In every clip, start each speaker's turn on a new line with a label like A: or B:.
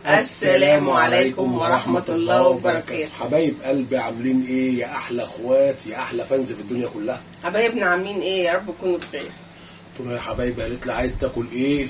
A: السلام عليكم ورحمة الله وبركاته.
B: حبايب قلبي عاملين ايه يا احلى اخوات يا احلى فانز في الدنيا كلها؟
A: حبايبنا عاملين ايه؟ يا رب تكونوا بخير.
B: قلت له يا حبايبي، قالت لي عايز تاكل ايه؟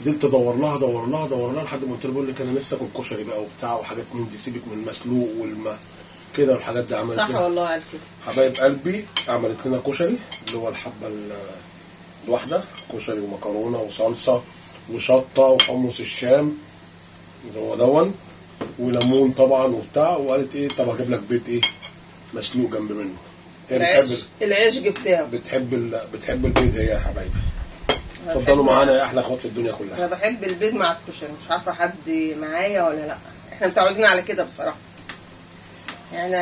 B: فضلت ادور لها لحد ما قلت له بقول لك انا نفسي اكل كشري بقى وبتاع وحاجات من دي، سيبك من المسلوق كده والحاجات دي. عملت
A: صح والله قال كده.
B: حبايب قلبي عملت لنا كشري اللي هو الحبه الواحده، كشري ومكرونه وصلصه وشطه وحمص الشام اللي هو دون وليمون طبعا وبتاع، وقالت ايه طب اجيب لك بيض ايه مسلوق جنب منه. هي بتحب
A: العيش بتاعه،
B: بتحب البيض هي يا حبايبي. اتفضلوا معانا يا احلى اخوات في الدنيا كلها.
A: انا بحب البيض مع الكشري، مش عارفه حد معايا ولا لا. احنا متعودين على كده بصراحه، يعني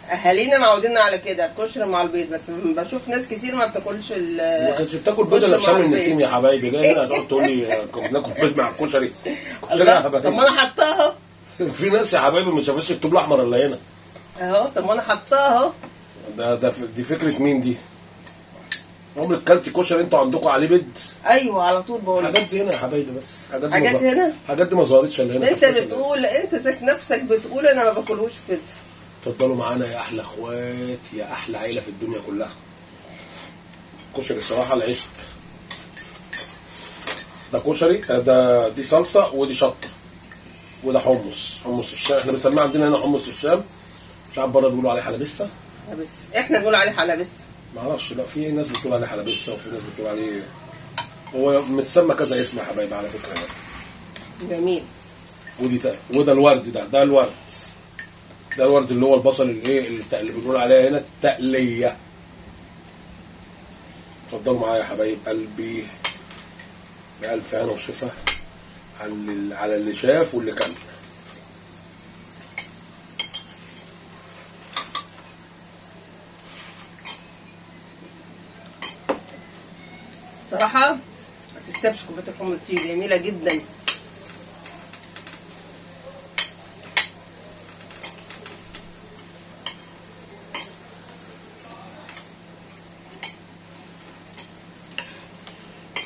A: اهالينا معودين على كده، الكشري مع البيض. بس بشوف ناس كتير ما بتاكلش
B: ما كانتش بتاكل بيض الا في شم النسيم يا حبايبي. ده هنا هتقعد تقول لي بناكل بيض مع الكشري.
A: طب ما انا حطاها.
B: في ناس يا حبايبي ما شافتش الطوب الاحمر الا هنا
A: اهو. طب ما انا حطاها اهو.
B: دي فكره مين دي؟ عمرك كلتي كشري انتوا عندكم عليه بيض؟
A: ايوه على طول بقول
B: حاجات دي هنا يا حبايبي، بس
A: حاجات هنا،
B: حاجات دي ما ظهرتش الا هنا.
A: انت بتقول، انت ذات نفسك بتقول انا ما باكلهوش كده.
B: اتفضلوا معانا يا احلى اخوات يا احلى عيله في الدنيا كلها. كشري صراحه العشق. ده كشري، دي صلصه ودي شطه وده حمص الشام. احنا بنسميه عندنا هنا حمص الشام، مش عارف بره بيقولوا عليه حلبسه.
A: احنا بنقول عليه حلبسه.
B: ما اعرفش، لا في ناس بتقول عليه حلبسه وفي ناس بتقول عليه، هو متسمى كذا اسم يا حبايبي على فكره ده.
A: جميل.
B: وده الورد، ده الورد اللي هو البصل اللي بنقول عليها هنا التقليه. اتفضلوا معايا يا حبايب قلبي بألف هنا وشفا على اللي شاف واللي كان.
A: صراحة ما تستبش كوباية الحمص دي، جميلة جدا.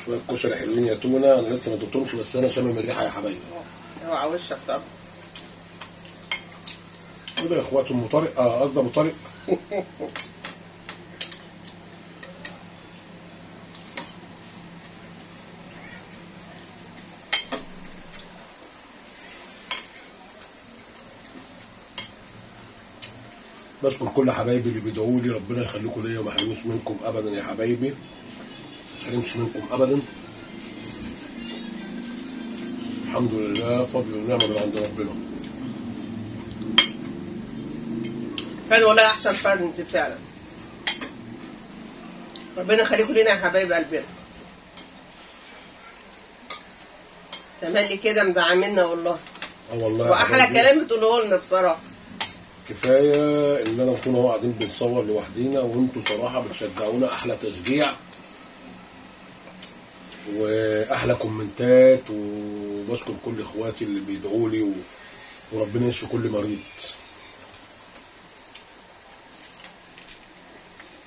B: شوية كشري حلوين يا تونة، انا لسه ما دقتهمش بس انا شامم الريحة يا حبايبي.
A: اوعى وشك طبعا.
B: كده يا اخوات ام طارق، قصدي ابو طارق. بشكر كل حبايبي اللي بيدعوا لي، ربنا يخليكم ليا وما يحرمش منكم ابدا يا حبايبي، ما يحرمش منكم ابدا. الحمد لله، فضل ونعمه من عند ربنا.
A: فعلا والله احسن فرد فعلا. ربنا يخليكم لينا يا حبايب قلبنا. تملي كده مدعمينا والله.
B: والله
A: واحلى كلام بتقوله لنا بصراحه.
B: كفايه ان انا نكون اهو قاعدين بنصور لوحدينا وانتوا صراحه بتشجعونا احلى تشجيع واحلى كومنتات، وبشكر كل اخواتي اللي بيدعوا لي وربنا يشفي كل مريض.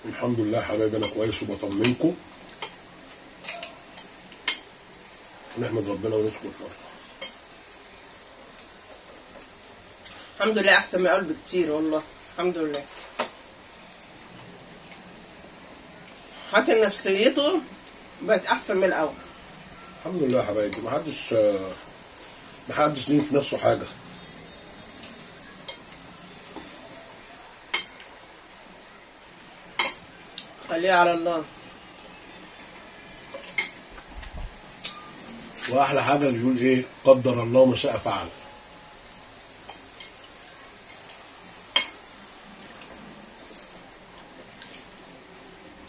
B: الحمد لله يا حبايبي انا كويس وبطمنكم، نحمد ربنا ونشكر الله.
A: الحمد لله احسن من الاول بكتير والله، الحمد لله. حتى نفسيته بقت احسن من الاول.
B: الحمد لله يا حبايبي، محدش ليه في نفسه حاجه.
A: خليها على الله.
B: واحلى حاجه اللي يقول ايه قدر الله ما شاء فعل.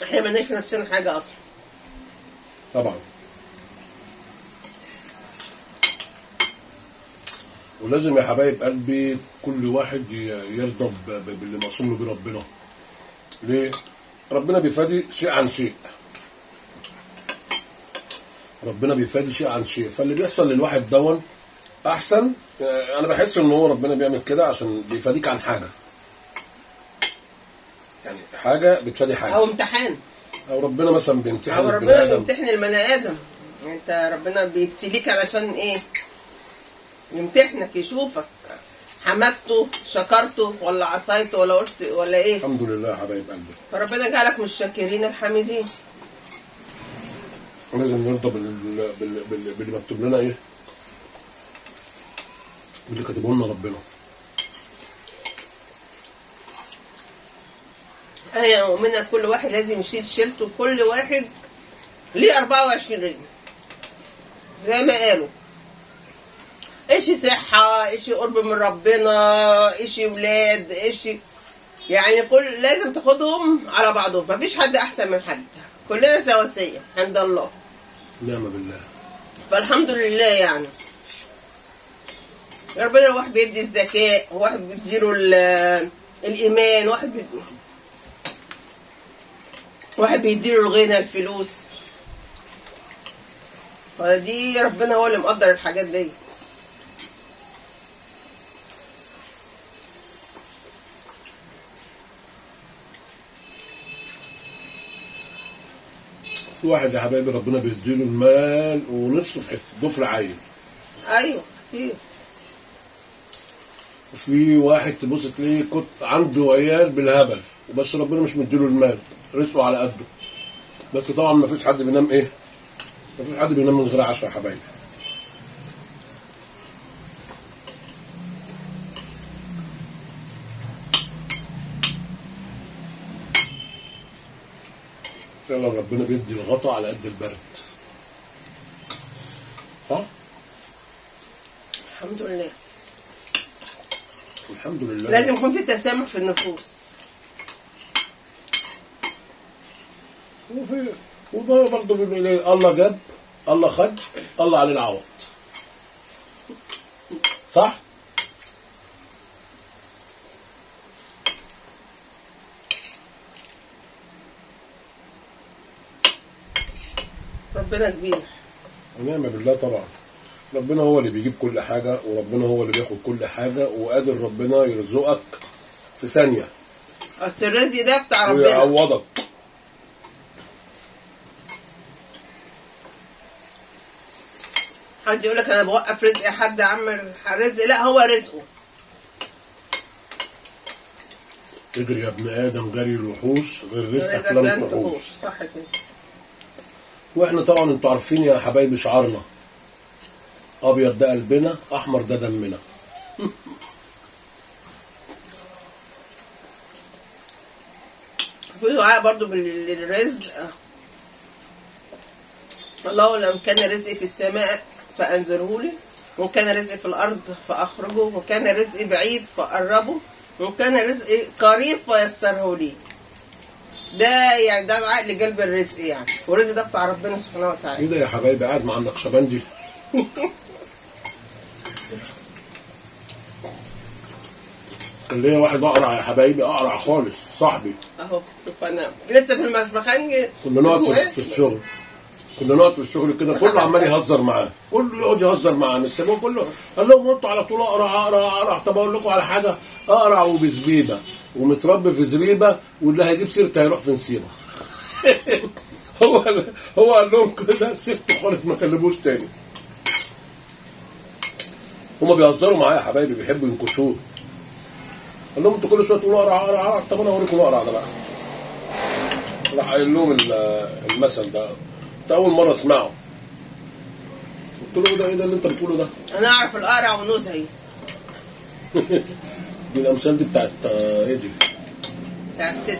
A: احنا مالناش في نفسنا حاجه اصلا
B: طبعا، ولازم يا حبايب قلبي كل واحد يرضى باللي مقسوم له بربنا. ليه؟ ربنا بيفادي شيء عن شيء، فاللي بيحصل للواحد دون احسن. انا بحس ان هو ربنا بيعمل كده عشان بيفاديك عن حاجه، يعني حاجه بتفادي حاجه،
A: او امتحان،
B: او ربنا مثلا بيمتحن،
A: او ربنا بيمتحن البني ادم. انت ربنا بيبتليك علشان ايه؟ يمتحنك يشوفك حمدته شكرته ولا عصيته ولا قلت ولا ايه.
B: الحمد لله يا حبايب قلبي.
A: فربنا جعلك من الشاكرين الحامدين.
B: لازم نرضى باللي مكتوب لنا ايه؟ باللي كاتبه لنا ربنا.
A: انا مؤمنه كل واحد لازم يشيل شيلته، كل واحد ليه 24 رجل زي ما قالوا. اشي صحة، اشي قرب من ربنا، اشي ولاد، اشي يعني كل لازم تاخدهم على بعضهم، مفيش حد احسن من حد، كلنا سواسية عند الله.
B: نعم بالله.
A: فالحمد لله يعني ربنا. واحد بيدي الذكاء، واحد بيديله الايمان، واحد بيديله الغنى الفلوس. فدي ربنا هو اللي مقدر الحاجات دي.
B: في واحد يا حبايبي ربنا بيديله المال ونفسه في حته ضفر عين.
A: ايوه كتير.
B: وفي واحد تبص تلاقيه كنت عنده عيال بالهبل وبس ربنا مش مديله المال، رزقه على قده. بس طبعا ما فيش حد بينام ايه؟ ما فيش حد بينام من غير عشاء يا حبايبي. فعلا ربنا بيدي الغطا على قد البرد. صح؟
A: الحمد لله.
B: الحمد لله.
A: لازم يكون في تسامح في النفوس.
B: وده برضه بيقول ايه؟ الله جاب، الله خد، الله عليه العوض. صح؟
A: ربنا كبير.
B: ونعم بالله طبعا. ربنا هو اللي بيجيب كل حاجة، وربنا هو اللي بياخد كل حاجة، وقادر ربنا يرزقك في ثانية.
A: اصل الرزق ده بتاع ربنا.
B: ويعوضك.
A: حد يقول لك انا بوقف رزق حد عمل رزق، لا هو رزقه.
B: اجري يا ابن ادم جري الوحوش غير رزقك
A: لن
B: لن تحوش.
A: تحوش. صح كده.
B: واحنا طبعا انتوا عارفين يا حبايبي شعارنا ابيض ده قلبنا، احمر ده دمنا.
A: في دعاء برضو بالرزق. الله لو كان رزقي في السماء فانزله لي، وكان رزقي في الارض فاخرجه، وكان رزقي بعيد فقربه، وكان رزقي قريب فيسره لي. ده يعني ده دعاء لجلب الرزق يعني، والرزق ده بتاع ربنا سبحانه وتعالى.
B: ايه ده يا حبايبي قاعد مع النقشبندي؟ كان ليا واحد اقرع يا حبايبي، اقرع خالص صاحبي.
A: اهو شوف انا لسه في المخبخان.
B: كنا نقعد في الشغل، كنا نقعد في الشغل كده كله عمال يهزر معاه، كله يقعد يهزر معاه من السبب كله. قال لهم انتوا على طول اقرع اقرع اقرع. طب اقول لكم على حاجه، اقرع وبزبيبه ومتربي في زريبه، واللي هيجيب سيرته هيروح في نسيبه. هو قال لهم كده، سيبته خالص ما كلموش تاني. هما بيهزروا معايا يا حبايبي، بيحبوا ينكشوه. قال لهم انتوا كل شويه تقولوا اقرع اقرع اقرع، طب انا اوريكم الاقرع ده بقى. راح قايل لهم المثل ده، كنت اول مره اسمعه. قلت له ده ايه ده اللي انت بتقوله ده؟
A: انا اعرف القرع ونزهي.
B: دي الامثال دي بتاعت ايه دي؟
A: بتاعت ست.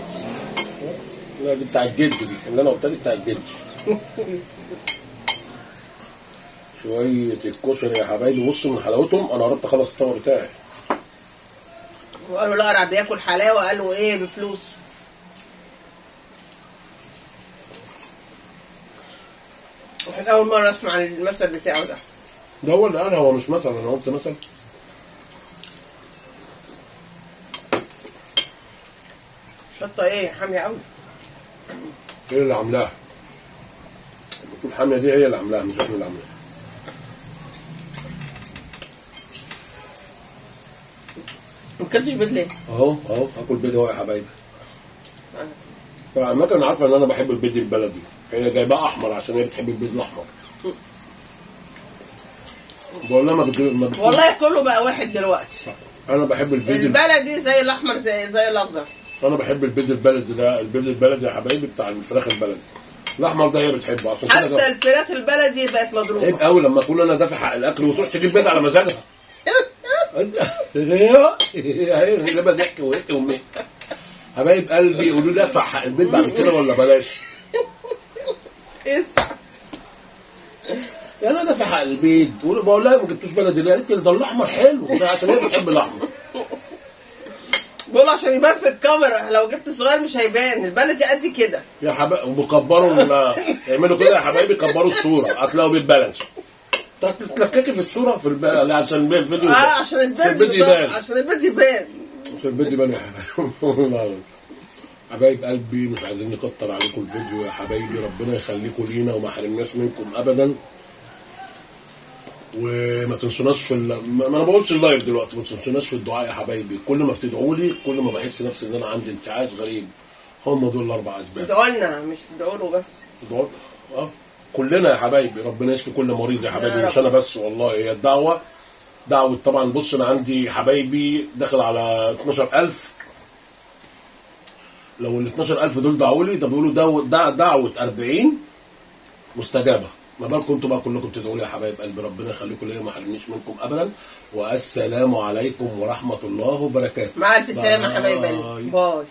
B: لا دي بتاعت جد، دي اللي انا قلتها دي بتاعت جد. شويه الكشري يا حبايبي بصوا من حلاوتهم، انا قربت اخلص الطبق بتاعي.
A: وقالوا القرع بياكل حلاوه، قالوا ايه بفلوس. وكانت اول مره اسمع المثل بتاعه ده.
B: ده هو اللي قالها، هو مش مثل، انا قلت مثل.
A: شطه ايه حاميه قوي.
B: هي اللي عاملاها. بتقول حاميه دي هي اللي عاملاها مش احنا اللي عاملاها.
A: ما اكلتش بيض ليه؟
B: اهو هاكل بيض اهو يا حبايبي. فعامة انا عارفه ان انا بحب البيض البلدي، هي جايباه احمر عشان هي بتحب البيض الاحمر. والله
A: والله كله بقى واحد دلوقتي.
B: انا بحب البيض
A: البلدي زي الاحمر زي الاخضر.
B: انا بحب البيض البلدي ده، البيض البلدي يا حبايبي بتاع الفراخ البلدي. الاحمر ده هي بتحبه عشان كده
A: حتى الفراخ البلدي بقت مضروبه.
B: عيب قوي لما اكون انا دافع حق الاكل وتروح تجيب بيض على مزاجها. هي لما ضحك وهيك ومي حبايب قلبي يقولوا لي ادفع حق البيض بعد كده ولا بلاش. انا دافع حق البيض بقول لها ما جبتوش بلدي ليه؟ قالت لي ده الاحمر حلو عشان هي بتحب الاحمر.
A: بقول عشان يبان في الكاميرا، لو جبت صغير مش هيبان، البلدي قد كده
B: يا حبايبي. وبيكبروا يعملوا كده يا حبايبي، يكبروا الصوره هتلاقوا بيت بلدي. تتلككي في الصوره في البلد عشان الفيديو
A: عشان الفيديو يبان. عشان الفيديو يبان
B: يا حبايبي. حبايب قلبي مش عايزين نكتر عليكم الفيديو يا حبايبي، ربنا يخليكم لينا وما حرمناش منكم ابدا. وما تنسوناش ما انا بقولش اللايف دلوقتي، ما تنسوناش في الدعاء يا حبايبي. كل ما بتدعوا لي كل ما بحس نفسي ان انا عندي انتعاش غريب. هم دول الاربع اسباب.
A: ادعوا لنا مش تدعوا له بس.
B: ادعوا كلنا يا حبايبي، ربنا يشفي كل مريض يا حبايبي، مش انا بس والله. هي الدعوه دعوه طبعا. بص انا عندي حبايبي داخل على 12000. لو ال 12000 دول دعوا لي، ده بيقولوا دعوه 40 مستجابه. ما بالكم انتوا بقى كلكم تدعوا لي يا حبايب قلبي. ربنا يخليكم ليا، ما حرمنيش منكم ابدا. والسلام عليكم ورحمه الله وبركاته.
A: مع الف سلامه يا حبايب قلبي. باي.